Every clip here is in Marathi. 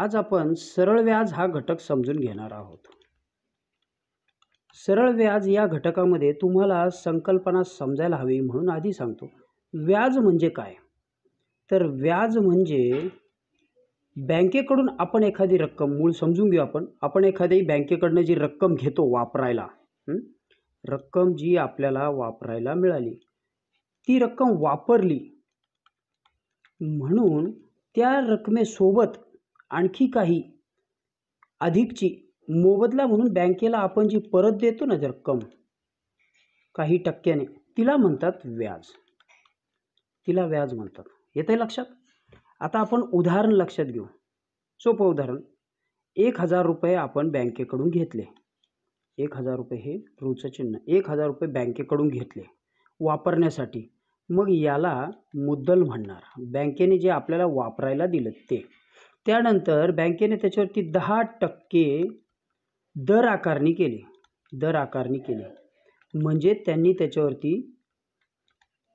आज आपण सरळ व्याज हा घटक समजून घेणार आहोत. सरळ व्याज या घटकामध्ये तुम्हाला संकल्पना समजायला हवी म्हणून आधी सांगतो. व्याज म्हणजे काय? तर व्याज म्हणजे बँकेकडून आपण एखादी रक्कम, मूळ समजून घेऊ आपण एखादी बँकेकडनं जी रक्कम घेतो वापरायला, रक्कम जी आपल्याला वापरायला मिळाली, ती रक्कम वापरली म्हणून त्या रकमेसोबत आणखी काही अधिकची मोबदला म्हणून बँकेला आपण जी परत देतो ना रक्कम काही टक्क्याने, तिला म्हणतात व्याज. तिला व्याज म्हणतात. येतंय लक्षात? आता आपण उदाहरण लक्षात घेऊ. सोपं उदाहरण. 1000 रुपये आपण बँकेकडून घेतले. 1000 रुपये हे ऋचं चिन्ह. 1000 रुपये बँकेकडून घेतले वापरण्यासाठी. मग याला मुद्दल म्हणणार. बँकेने जे आपल्याला वापरायला दिलं ते. त्यानंतर बँकेने त्याच्यावरती 10% दर आकारणी केली. म्हणजे त्यांनी त्याच्यावरती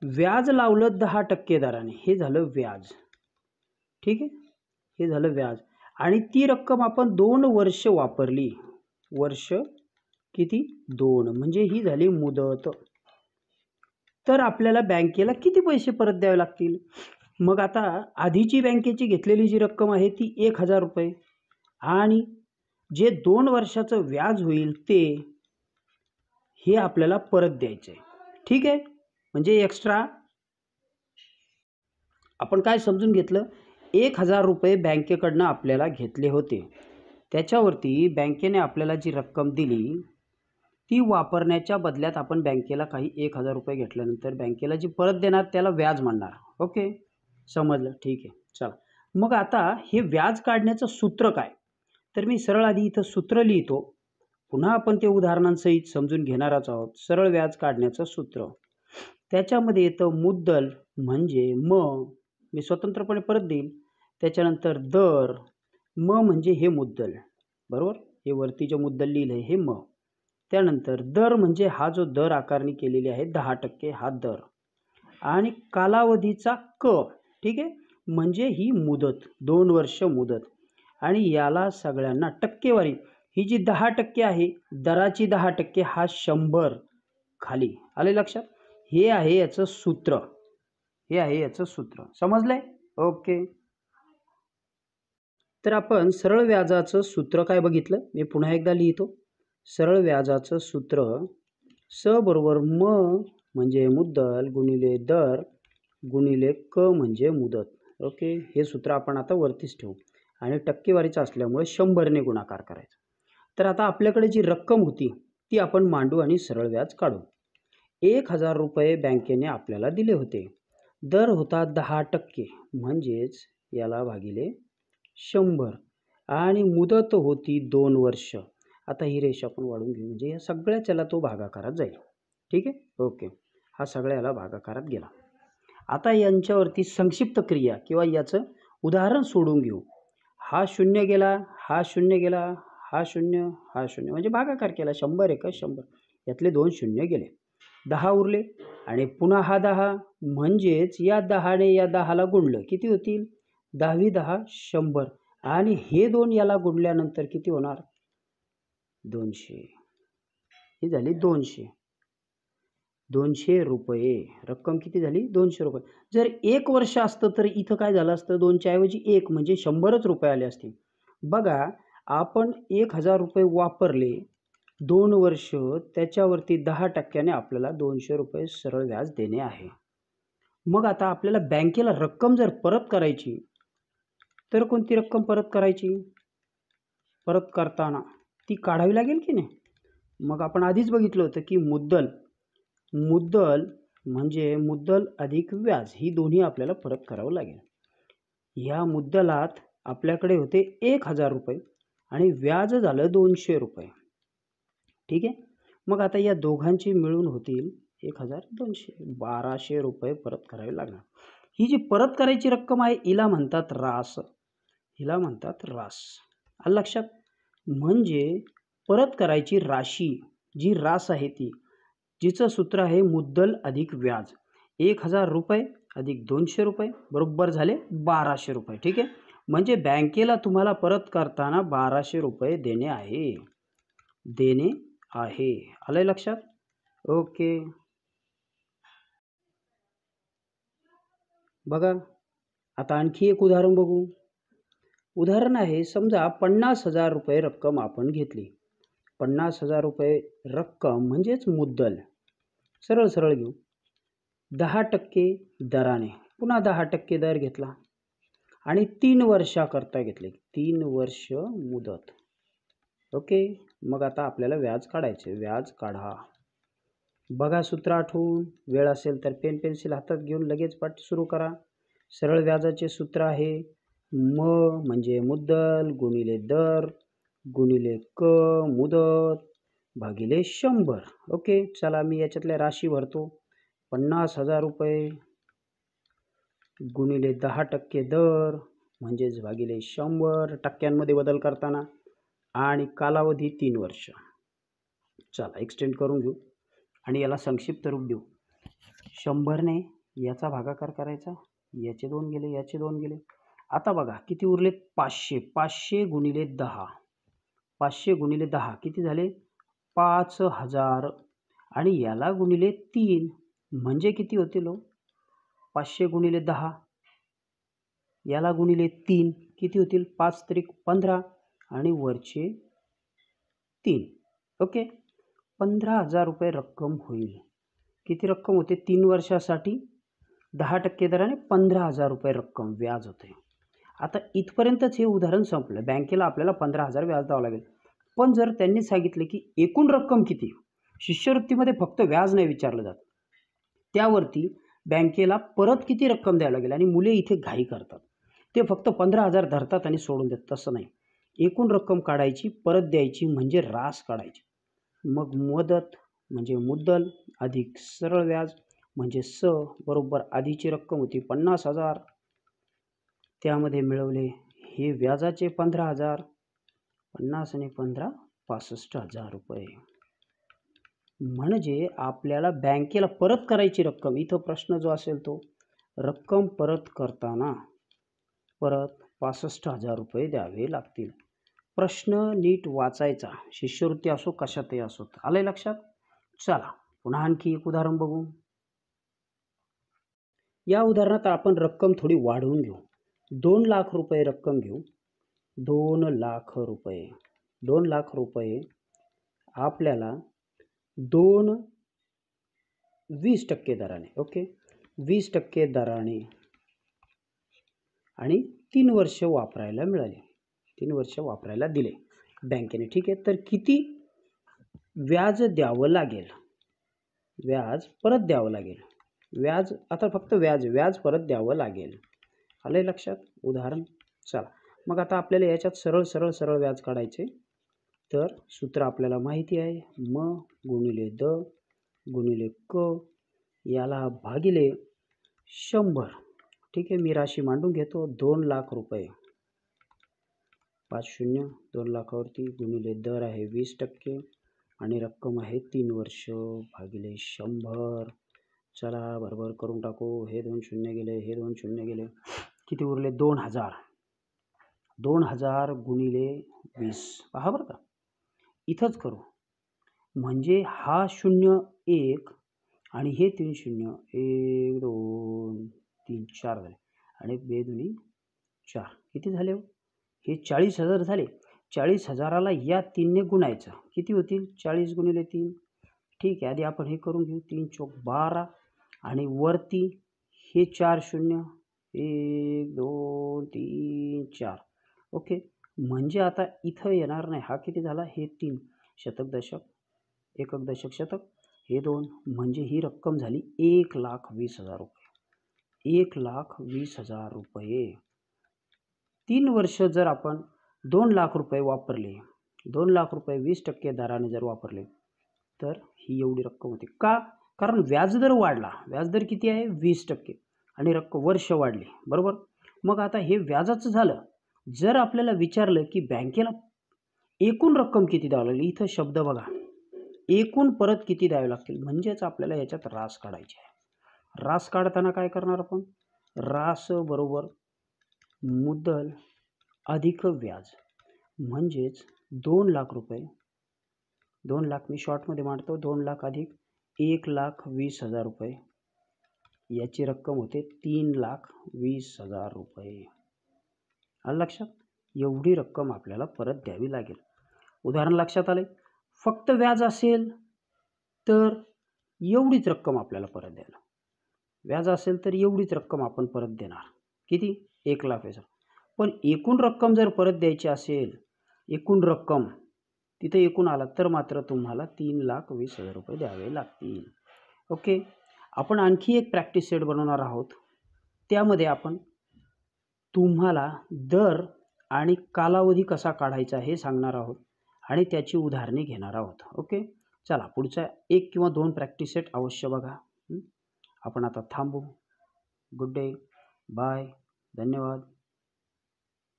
व्याज लावलं 10% दराने. हे झालं व्याज. ठीक आहे, हे झालं व्याज. आणि ती रक्कम आपण 2 वर्ष वापरली. वर्ष किती? 2. म्हणजे ही झाली मुदत. तर आपल्याला बँकेला किती पैसे परत द्यावे लागतील? मग आता आधीची बँकेची घेतलेली जी रक्कम आहे ती 1000 रुपये आणि जे 2 वर्षाचं व्याज होईल ते हे आपल्याला परत द्यायचं आहे. ठीक आहे, म्हणजे एक्स्ट्रा आपण काय समजून घेतलं? 1000 रुपये बँकेकडनं आपल्याला घेतले होते. त्याच्यावरती बँकेने आपल्याला जी रक्कम दिली ती वापरण्याच्या बदल्यात आपण बँकेला काही 1000 रुपये घेतल्यानंतर बँकेला जी परत देणार त्याला व्याज म्हणणार. ओके, समजलं? ठीक आहे, चला. मग आता हे व्याज काढण्याचं सूत्र काय? तर मी सरळ आधी इथं सूत्र लिहितो. पुन्हा आपण ते उदाहरणांसहित समजून घेणारच आहोत. सरळ व्याज काढण्याचं सूत्र. त्याच्यामध्ये येतं मुद्दल म्हणजे मी स्वतंत्रपणे परत देईल. त्याच्यानंतर दर, म्हणजे हे मुद्दल, बरोबर? हे वरती जे मुद्दल लिहिलंय हे त्यानंतर दर म्हणजे हा जो दर आकारणी केलेली आहे 10% हा दर. आणि कालावधीचा ठीक आहे, म्हणजे ही मुदत, 2 वर्ष मुदत. आणि याला सगळ्यांना टक्केवारी, ही जी 10% आहे दराची 10% हा 100 खाली. आले लक्षात? हे आहे याचं सूत्र. समजलंय? ओके. तर आपण सरळ व्याजाचं सूत्र काय बघितलं? मी पुन्हा एकदा लिहितो. सरळ व्याजाचं सूत्र स बरोबर म्हणजे मुद्दल गुणिले दर गुणिले म्हणजे मुदत. ओके, हे सूत्र आपण आता वरतीच ठेवू आणि टक्केवारीचं असल्यामुळे 100 ने गुणाकार करायचा. तर आता आपल्याकडे जी रक्कम होती ती आपण मांडू आणि सरळ व्याज काढू. 1000 रुपये बँकेने आपल्याला दिले होते. दर होता 10%, म्हणजेच याला भागिले 100 आणि मुदत होती 2 वर्ष. आता ही रेषा आपण वाढून घेऊ म्हणजे या सगळ्याच्याला तो भागाकारात जाईल. ठीक आहे, ओके. हा सगळ्या याला भागाकारात गेला. आता यांच्यावरती संक्षिप्त क्रिया किंवा याचं उदाहरण सोडून घेऊ. हा 0 गेला, हा 0 गेला, हा 0, हा 0, म्हणजे भागाकार केला. 100 एका 100, यातले 2 शून्य गेले, 10 उरले आणि पुन्हा हा 10, म्हणजेच या 10ने या 10ला गुणलं किती होतील? 10 10 100 आणि हे 2 याला गुणल्यानंतर किती होणार? 200. ही झाली 200 रुपये. रक्कम किती झाली? 200 रुपये. जर 1 वर्ष असतं तर इथं काय झालं असतं? 2च्या ऐवजी 1 म्हणजे 100च रुपये आले असते. बघा, आपण 1000 रुपये वापरले 2 वर्ष, त्याच्यावरती 10% आपल्याला 200 रुपये सरळ व्याज देणे आहे. मग आता आपल्याला बँकेला रक्कम जर परत करायची तर कोणती रक्कम परत करायची? परत करताना ती काढावी लागेल की नाही? मग आपण आधीच बघितलं होतं की मुद्दल म्हणजे मुद्दल अधिक व्याज, ही दोन्ही आपल्याला परत करावं लागेल. ह्या मुद्दलात आपल्याकडे होते 1000 रुपये आणि व्याज झालं 200 रुपये. ठीक आहे, मग आता या दोघांची मिळून होतील 1200, 1200 रुपये परत करावे लागणार. ही जी परत करायची रक्कम आहे हिला म्हणतात रास. आलं लक्षात? म्हणजे परत करायची राशी जी रास आहे ती, जिचं सूत्र आहे मुद्दल अधिक व्याज. 1000 रुपये अधिक 200 रुपये बरोबर झाले 1200 रुपये. ठीक आहे, म्हणजे बँकेला तुम्हाला परत करताना 1200 रुपये देणे आहे. देणे आहे. आलंय लक्षात? ओके. बघा आता आणखी एक उदाहरण बघू. उदाहरण आहे, समजा 50,000 रुपये रक्कम आपण घेतली. 50,000 रुपये रक्कम म्हणजेच मुद्दल. सरळ सरळ घेऊ. 10% दराने, पुन्हा 10% दर घेतला आणि 3 वर्षाकरता घेतले. 3 वर्ष मुदत. ओके. मग आता आपल्याला व्याज काढायचे. व्याज काढा. बघा सूत्र आठवून. वेळ असेल तर पेन पेन्सिल हातात घेऊन लगेच पाठ सुरू करा. सरळ व्याजाचे सूत्र आहे म म्हणजे मुद्दल गुणिले दर गुणिले क मुदत भागिले 100. ओके. चला मी याच्यातल्या राशी भरतो. 50,000 रुपये गुणिले 10% दर म्हणजेच भागिले 100 टक्क्यांमध्ये बदल करताना आणि कालावधी 3 वर्ष. चला एक्सटेंड करून घेऊ आणि याला संक्षिप्त रूप देऊ. 100ने याचा भागाकार करायचा. याचे 2 गेले, याचे 2 गेले. आता बघा किती उरले? 500. 500 गुणिले 10. 500 गुणिले 10 किती झाले? 5,000 आणि याला गुणिले 3 म्हणजे किती होतील? 500 गुणिले 10 याला गुणिले 3 किती होतील? 5 त्रिक 15 आणि वरचे 3. ओके. 15,000 रुपये रक्कम होईल. किती रक्कम होते? 3 वर्षासाठी 10% दराने 15,000 रुपये रक्कम व्याज होते. आता इथपर्यंतच हे उदाहरण संपलं. बँकेला आपल्याला 15,000 व्याज द्यावं लागेल. पण जर त्यांनी सांगितले की एकूण रक्कम किती, शिष्यवृत्तीमध्ये फक्त व्याज नाही विचारलं जात, त्यावरती बँकेला परत किती रक्कम द्यावी लागेल आणि मुले इथे घाई करतात. ते फक्त 15,000 धरतात आणि सोडून देतात. तसं नाही. एकूण रक्कम काढायची, परत द्यायची म्हणजे रास काढायची. मग मुदत म्हणजे मुद्दल अधिक सरळ व्याज म्हणजे स बरोबर आधीची रक्कम होती 50,000, त्यामध्ये मिळवले हे व्याजाचे 15,000. 50 आणि 15 65,000 रुपये. म्हणजे आपल्याला बँकेला परत करायची रक्कम, इथं प्रश्न जो असेल तो रक्कम परत करताना परत 65,000 रुपये द्यावे लागतील. प्रश्न नीट वाचायचा, शिष्यवृत्ती असो कशातही असो. आलंय लक्षात? चला पुन्हा आणखी एक उदाहरण बघू. या उदाहरणात आपण रक्कम थोडी वाढवून घेऊ. 2 लाख रुपये रक्कम घेऊ. 2 लाख रुपये. 2 लाख रुपये आपल्याला 20% दराने. ओके. 20% दराने आणि 3 वर्ष वापरायला मिळाले. 3 वर्ष वापरायला दिले बँकेने. ठीक आहे. तर किती व्याज द्यावं लागेल? व्याज परत द्यावं लागेल. व्याज आता फक्त व्याज परत द्यावं लागेल. आलंय लक्षात? उदाहरण. चला मग आता आपल्याला याच्यात सरळ सरळ सरळ व्याज काढायचे. तर सूत्र आपल्याला माहिती आहे. म गुणिले द गुणिले क याला भागिले 100. ठीक आहे. मी राशी मांडून घेतो. 2 लाख रुपये 50 2 लाखावरती गुणिले दर आहे 20% आणि रक्कम आहे 3 वर्ष भागिले 100. चला बरोबर करून टाकू. हे 2 शून्य गेले, हे 2 शून्य गेले. किती उरले? 2,000. 2,000 गुणिले 20. पहा बरं का, इथंच करू. म्हणजे हा 0 1 आणि हे 3 0 1 2 3 4 झाले आणि 2 दुनी 4. किती झाले? हे 40,000 झाले. 40,000ला या 3ने गुणायचं. किती होतील? 40 गुणिले 3. ठीक आहे. आधी आपण हे करून घेऊ. 3 चौक 12 आणि वरती हे 4 0 1 2 3 4. ओके. म्हणजे आता इथं येणार नाही. हा किती झाला? हे 3 शतक दशक एकक दशक शतक हे 2 म्हणजे ही रक्कम झाली 1,20,000 रुपये. 1,20,000 रुपये. 3 वर्ष जर आपण 2 लाख रुपये वापरले, 2 लाख रुपये 20% दराने जर वापरले तर ही एवढी रक्कम होती. का? कारण व्याजदर वाढला. व्याजदर किती आहे? 20% आणि रक्कम वर्ष वाढली. बरोबर. मग आता हे व्याजाचं झालं. जर आपल्याला विचारलं की बँकेला एकूण रक्कम किती द्यावी लागली, इथं शब्द बघा, एकूण परत किती द्यावे लागतील, म्हणजेच आपल्याला याच्यात रास काढायची आहे. रास काढताना काय करणार आपण? रास बरोबर मुद्दल अधिक व्याज म्हणजेच 2,00,000 रुपये, 2,00,000 मी शॉर्टमध्ये मांडतो, 2,00,000 अधिक 1,20,000 रुपये याची रक्कम होते 3,20,000 रुपये. आलं लक्षात? एवढी रक्कम आपल्याला परत द्यावी लागेल. उदाहरण लक्षात आले? फक्त व्याज असेल तर एवढीच रक्कम आपल्याला परत द्यायला. व्याज असेल तर एवढीच रक्कम आपण परत देणार. किती? 1,20,000. पण एकूण रक्कम जर परत द्यायची असेल, एकूण रक्कम तिथे एकूण आला तर मात्र तुम्हाला 3,20,000 रुपये द्यावे लागतील. ओके. आपण आणखी एक प्रॅक्टिस सेट बनवणार आहोत. त्यामध्ये आपण तुम्हाला दर आणि कालावधी कसा काढायचा हे सांगणार आहोत आणि त्याची उदाहरणे घेणार आहोत. ओके. चला पुढचा 1 किंवा 2 प्रॅक्टिस सेट अवश्य बघा. आपण आता थांबू. Good day. बाय. धन्यवाद.